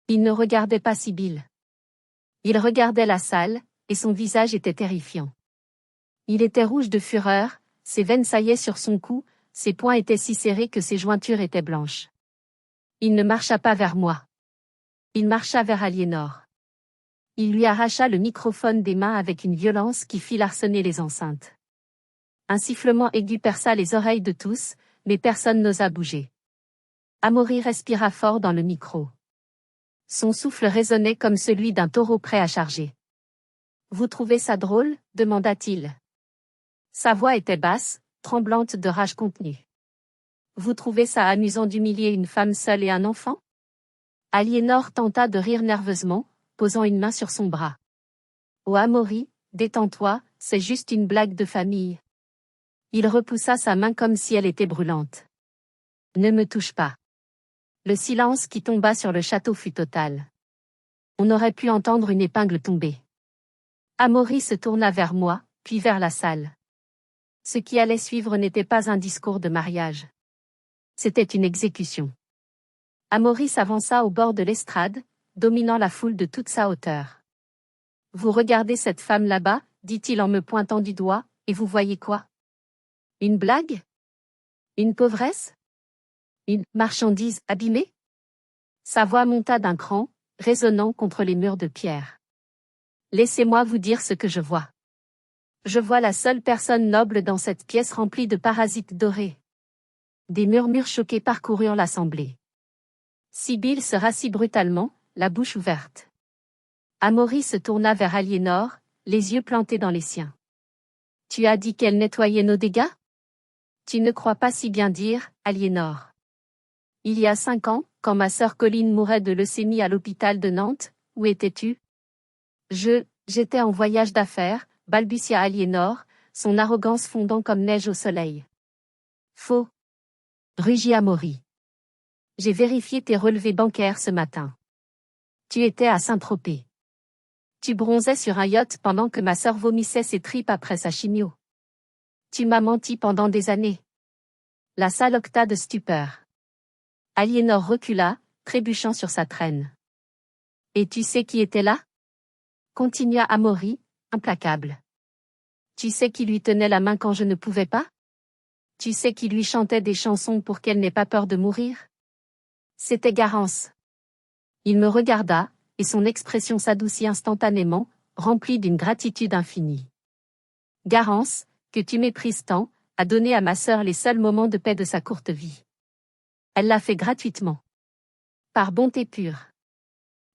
Il ne regardait pas Sibylle. Il regardait la salle, et son visage était terrifiant. Il était rouge de fureur, ses veines saillaient sur son cou, ses poings étaient si serrés que ses jointures étaient blanches. Il ne marcha pas vers moi. Il marcha vers Aliénor. Il lui arracha le microphone des mains avec une violence qui fit larcener les enceintes. Un sifflement aigu perça les oreilles de tous, mais personne n'osa bouger. Amaury respira fort dans le micro. Son souffle résonnait comme celui d'un taureau prêt à charger. « Vous trouvez ça drôle ?» demanda-t-il. Sa voix était basse, tremblante de rage contenue. « Vous trouvez ça amusant d'humilier une femme seule et un enfant ?» Aliénor tenta de rire nerveusement, posant une main sur son bras. « Oh Amaury, détends-toi, c'est juste une blague de famille. » Il repoussa sa main comme si elle était brûlante. « Ne me touche pas. » Le silence qui tomba sur le château fut total. On aurait pu entendre une épingle tomber. Amaury se tourna vers moi, puis vers la salle. Ce qui allait suivre n'était pas un discours de mariage. C'était une exécution. Amaury s'avança au bord de l'estrade, dominant la foule de toute sa hauteur. « Vous regardez cette femme là-bas, dit-il en me pointant du doigt, et vous voyez quoi? Une blague? Une pauvresse? Une marchandise abîmée? » Sa voix monta d'un cran, résonnant contre les murs de pierre. « Laissez-moi vous dire ce que je vois. Je vois la seule personne noble dans cette pièce remplie de parasites dorés. » Des murmures choqués parcoururent l'assemblée. Sibylle se rassit brutalement, la bouche ouverte. Amaury se tourna vers Aliénor, les yeux plantés dans les siens. « Tu as dit qu'elle nettoyait nos dégâts? Tu ne crois pas si bien dire, Aliénor. Il y a 5 ans, quand ma sœur Colline mourait de leucémie à l'hôpital de Nantes, où étais-tu? J'étais en voyage d'affaires, balbutia Aliénor, son arrogance fondant comme neige au soleil. Faux. Rugit Amaury. J'ai vérifié tes relevés bancaires ce matin. Tu étais à Saint-Tropez. Tu bronzais sur un yacht pendant que ma sœur vomissait ses tripes après sa chimio. Tu m'as menti pendant des années. La salle octa de stupeur. Aliénor recula, trébuchant sur sa traîne. Et tu sais qui était là? Continua Amaury, implacable. Tu sais qui lui tenait la main quand je ne pouvais pas? Tu sais qui lui chantait des chansons pour qu'elle n'ait pas peur de mourir? C'était Garance. Il me regarda, et son expression s'adoucit instantanément, remplie d'une gratitude infinie. Garance, que tu méprises tant, a donné à ma sœur les seuls moments de paix de sa courte vie. Elle l'a fait gratuitement. Par bonté pure.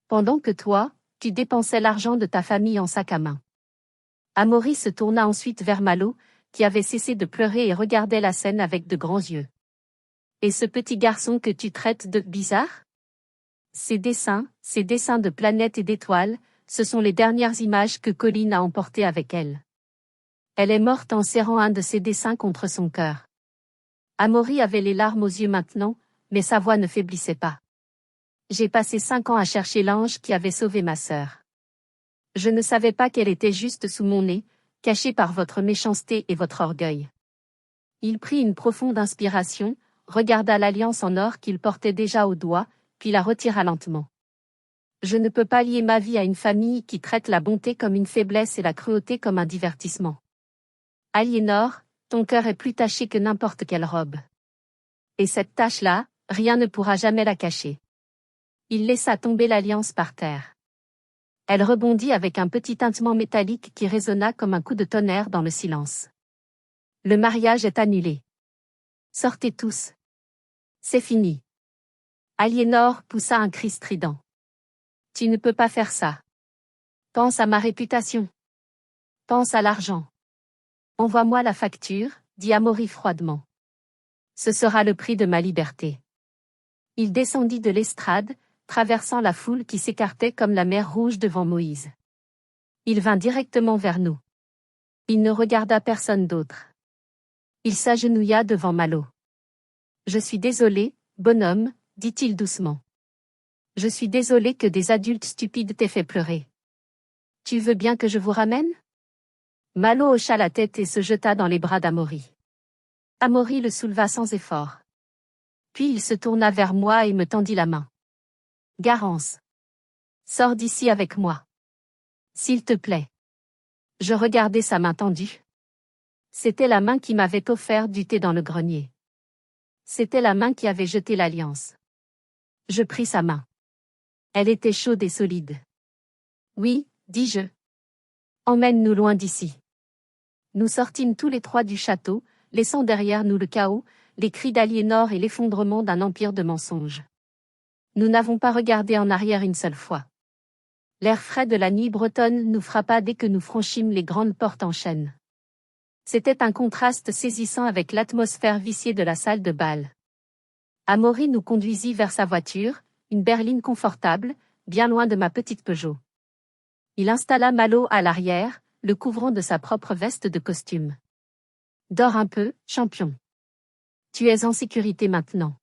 Pendant que toi, tu dépensais l'argent de ta famille en sac à main. Amaury se tourna ensuite vers Malo, qui avait cessé de pleurer et regardait la scène avec de grands yeux. Et ce petit garçon que tu traites de bizarre? Ces dessins de planètes et d'étoiles, ce sont les dernières images que Colline a emportées avec elle. Elle est morte en serrant un de ces dessins contre son cœur. Amaury avait les larmes aux yeux maintenant, mais sa voix ne faiblissait pas. J'ai passé 5 ans à chercher l'ange qui avait sauvé ma sœur. Je ne savais pas qu'elle était juste sous mon nez, cachée par votre méchanceté et votre orgueil. Il prit une profonde inspiration, regarda l'alliance en or qu'il portait déjà au doigt, puis la retira lentement. Je ne peux pas lier ma vie à une famille qui traite la bonté comme une faiblesse et la cruauté comme un divertissement. Aliénor, ton cœur est plus taché que n'importe quelle robe. Et cette tache-là, rien ne pourra jamais la cacher. Il laissa tomber l'alliance par terre. Elle rebondit avec un petit tintement métallique qui résonna comme un coup de tonnerre dans le silence. Le mariage est annulé. Sortez tous. C'est fini. Aliénor poussa un cri strident. Tu ne peux pas faire ça. Pense à ma réputation. Pense à l'argent. Envoie-moi la facture, dit Amaury froidement. Ce sera le prix de ma liberté. Il descendit de l'estrade, traversant la foule qui s'écartait comme la mer Rouge devant Moïse. Il vint directement vers nous. Il ne regarda personne d'autre. Il s'agenouilla devant Malo. Je suis désolé, bonhomme, dit-il doucement. Je suis désolé que des adultes stupides t'aient fait pleurer. Tu veux bien que je vous ramène? Malo hocha la tête et se jeta dans les bras d'Amaury. Amaury le souleva sans effort. Puis il se tourna vers moi et me tendit la main. Garance. Sors d'ici avec moi. S'il te plaît. Je regardai sa main tendue. C'était la main qui m'avait offert du thé dans le grenier. C'était la main qui avait jeté l'alliance. Je pris sa main. Elle était chaude et solide. Oui, dis-je. Emmène-nous loin d'ici. Nous sortîmes tous les trois du château, laissant derrière nous le chaos, les cris d'Aliénor et l'effondrement d'un empire de mensonges. Nous n'avons pas regardé en arrière une seule fois. L'air frais de la nuit bretonne nous frappa dès que nous franchîmes les grandes portes en chêne. C'était un contraste saisissant avec l'atmosphère viciée de la salle de bal. Amaury nous conduisit vers sa voiture, une berline confortable, bien loin de ma petite Peugeot. Il installa Malo à l'arrière, le couvrant de sa propre veste de costume. Dors un peu, champion. Tu es en sécurité maintenant.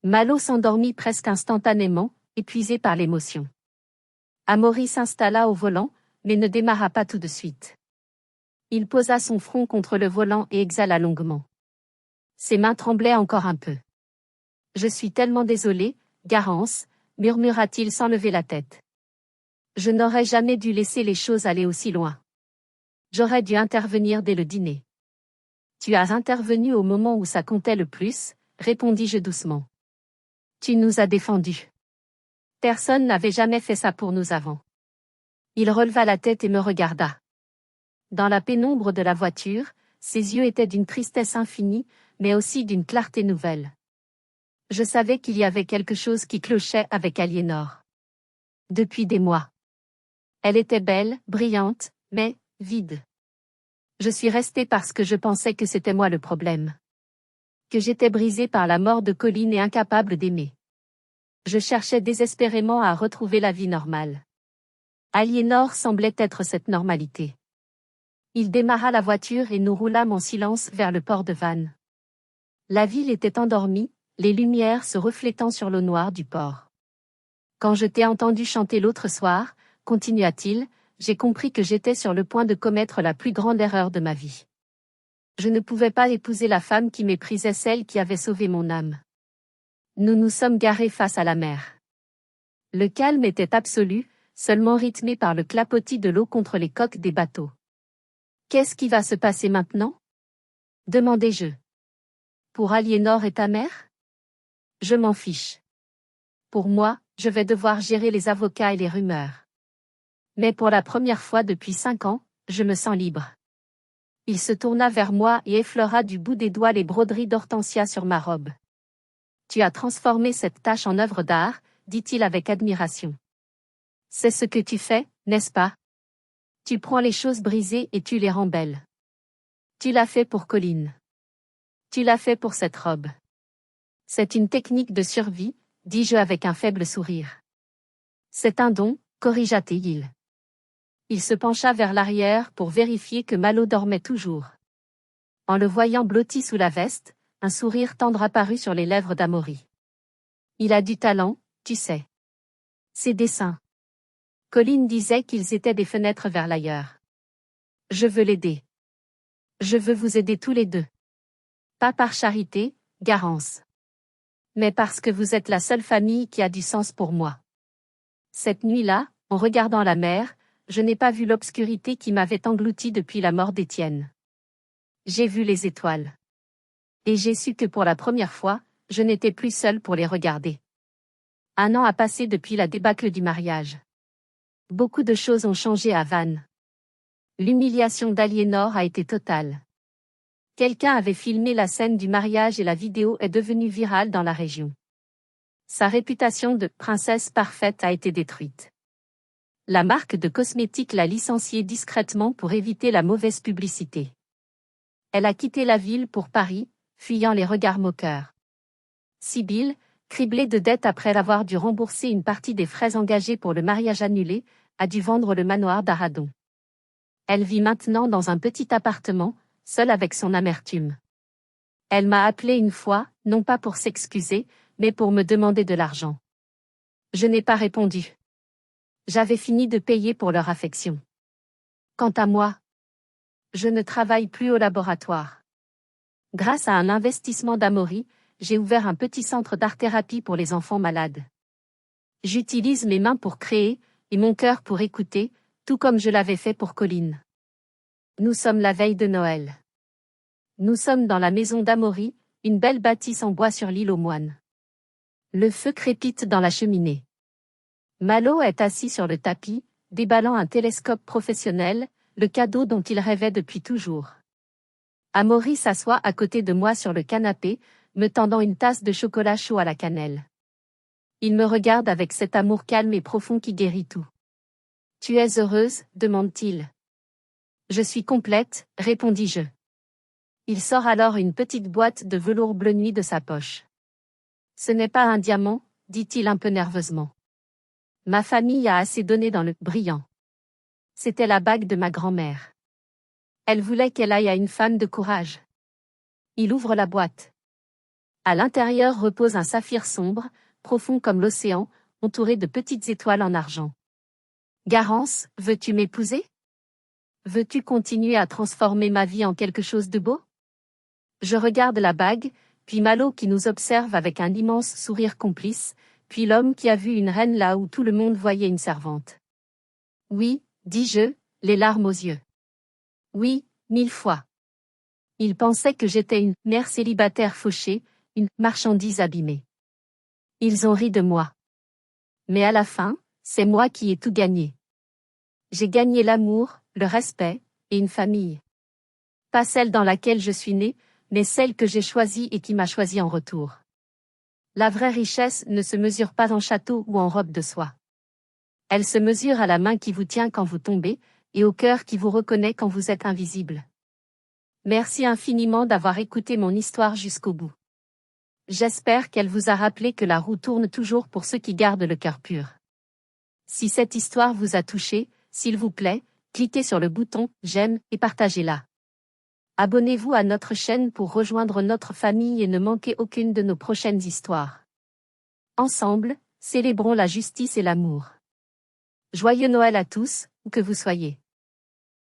Malo s'endormit presque instantanément, épuisé par l'émotion. Amaury s'installa au volant, mais ne démarra pas tout de suite. Il posa son front contre le volant et exhala longuement. Ses mains tremblaient encore un peu. Je suis tellement désolé, Garance, murmura-t-il sans lever la tête. Je n'aurais jamais dû laisser les choses aller aussi loin. J'aurais dû intervenir dès le dîner. Tu as intervenu au moment où ça comptait le plus, répondis-je doucement. Tu nous as défendus. Personne n'avait jamais fait ça pour nous avant. Il releva la tête et me regarda. Dans la pénombre de la voiture, ses yeux étaient d'une tristesse infinie, mais aussi d'une clarté nouvelle. Je savais qu'il y avait quelque chose qui clochait avec Aliénor. Depuis des mois. Elle était belle, brillante, mais vide. Je suis restée parce que je pensais que c'était moi le problème. Que j'étais brisée par la mort de Colline et incapable d'aimer. Je cherchais désespérément à retrouver la vie normale. Aliénor semblait être cette normalité. Il démarra la voiture et nous roulâmes en silence vers le port de Vannes. La ville était endormie, les lumières se reflétant sur l'eau noire du port. Quand je t'ai entendu chanter l'autre soir, continua-t-il, j'ai compris que j'étais sur le point de commettre la plus grande erreur de ma vie. Je ne pouvais pas épouser la femme qui méprisait celle qui avait sauvé mon âme. Nous nous sommes garés face à la mer. Le calme était absolu, seulement rythmé par le clapotis de l'eau contre les coques des bateaux. Qu'est-ce qui va se passer maintenant? Demandai-je. Pour Aliénor et ta mère? Je m'en fiche. Pour moi, je vais devoir gérer les avocats et les rumeurs. Mais pour la première fois depuis 5 ans, je me sens libre. Il se tourna vers moi et effleura du bout des doigts les broderies d'Hortensia sur ma robe. Tu as transformé cette tâche en œuvre d'art, dit-il avec admiration. C'est ce que tu fais, n'est-ce pas? Tu prends les choses brisées et tu les rends belles. Tu l'as fait pour Colline. Tu l'as fait pour cette robe. C'est une technique de survie, dis-je avec un faible sourire. C'est un don, corrigea-t-il. Il se pencha vers l'arrière pour vérifier que Malo dormait toujours. En le voyant blotti sous la veste, un sourire tendre apparut sur les lèvres d'Amaury. Il a du talent, tu sais. Ses dessins. Colline disait qu'ils étaient des fenêtres vers l'ailleurs. Je veux l'aider. Je veux vous aider tous les deux. Pas par charité, Garance. Mais parce que vous êtes la seule famille qui a du sens pour moi. Cette nuit-là, en regardant la mer, je n'ai pas vu l'obscurité qui m'avait englouti depuis la mort d'Étienne. J'ai vu les étoiles. Et j'ai su que pour la première fois, je n'étais plus seule pour les regarder. 1 an a passé depuis la débâcle du mariage. Beaucoup de choses ont changé à Vannes. L'humiliation d'Aliénor a été totale. Quelqu'un avait filmé la scène du mariage et la vidéo est devenue virale dans la région. Sa réputation de « princesse parfaite » a été détruite. La marque de cosmétiques l'a licenciée discrètement pour éviter la mauvaise publicité. Elle a quitté la ville pour Paris, fuyant les regards moqueurs. Sibylle, criblée de dettes après avoir dû rembourser une partie des frais engagés pour le mariage annulé, a dû vendre le manoir d'Aradon. Elle vit maintenant dans un petit appartement, seule avec son amertume. Elle m'a appelé une fois, non pas pour s'excuser, mais pour me demander de l'argent. Je n'ai pas répondu. J'avais fini de payer pour leur affection. Quant à moi, je ne travaille plus au laboratoire. Grâce à un investissement d'Amaury, j'ai ouvert un petit centre d'art-thérapie pour les enfants malades. J'utilise mes mains pour créer, et mon cœur pour écouter, tout comme je l'avais fait pour Colline. Nous sommes la veille de Noël. Nous sommes dans la maison d'Amaury, une belle bâtisse en bois sur l'île aux moines. Le feu crépite dans la cheminée. Malo est assis sur le tapis, déballant un télescope professionnel, le cadeau dont il rêvait depuis toujours. Amaury s'assoit à côté de moi sur le canapé, me tendant une tasse de chocolat chaud à la cannelle. Il me regarde avec cet amour calme et profond qui guérit tout. « Tu es heureuse ?» demande-t-il. « Je suis complète » répondis-je. Il sort alors une petite boîte de velours bleu nuit de sa poche. « Ce n'est pas un diamant » dit-il un peu nerveusement. Ma famille a assez donné dans le brillant. C'était la bague de ma grand-mère. Elle voulait qu'elle aille à une femme de courage. Il ouvre la boîte. À l'intérieur repose un saphir sombre, profond comme l'océan, entouré de petites étoiles en argent. Garance, veux-tu m'épouser? Veux-tu continuer à transformer ma vie en quelque chose de beau? Je regarde la bague, puis Malo qui nous observe avec un immense sourire complice, puis l'homme qui a vu une reine là où tout le monde voyait une servante. Oui, dis-je, les larmes aux yeux. Oui, 1000 fois. Il pensait que j'étais une mère célibataire fauchée, une marchandise abîmée. Ils ont ri de moi. Mais à la fin, c'est moi qui ai tout gagné. J'ai gagné l'amour, le respect, et une famille. Pas celle dans laquelle je suis née, mais celle que j'ai choisie et qui m'a choisi en retour. La vraie richesse ne se mesure pas en château ou en robe de soie. Elle se mesure à la main qui vous tient quand vous tombez, et au cœur qui vous reconnaît quand vous êtes invisible. Merci infiniment d'avoir écouté mon histoire jusqu'au bout. J'espère qu'elle vous a rappelé que la roue tourne toujours pour ceux qui gardent le cœur pur. Si cette histoire vous a touché, s'il vous plaît, cliquez sur le bouton « J'aime » et partagez-la. Abonnez-vous à notre chaîne pour rejoindre notre famille et ne manquer aucune de nos prochaines histoires. Ensemble, célébrons la justice et l'amour. Joyeux Noël à tous, où que vous soyez.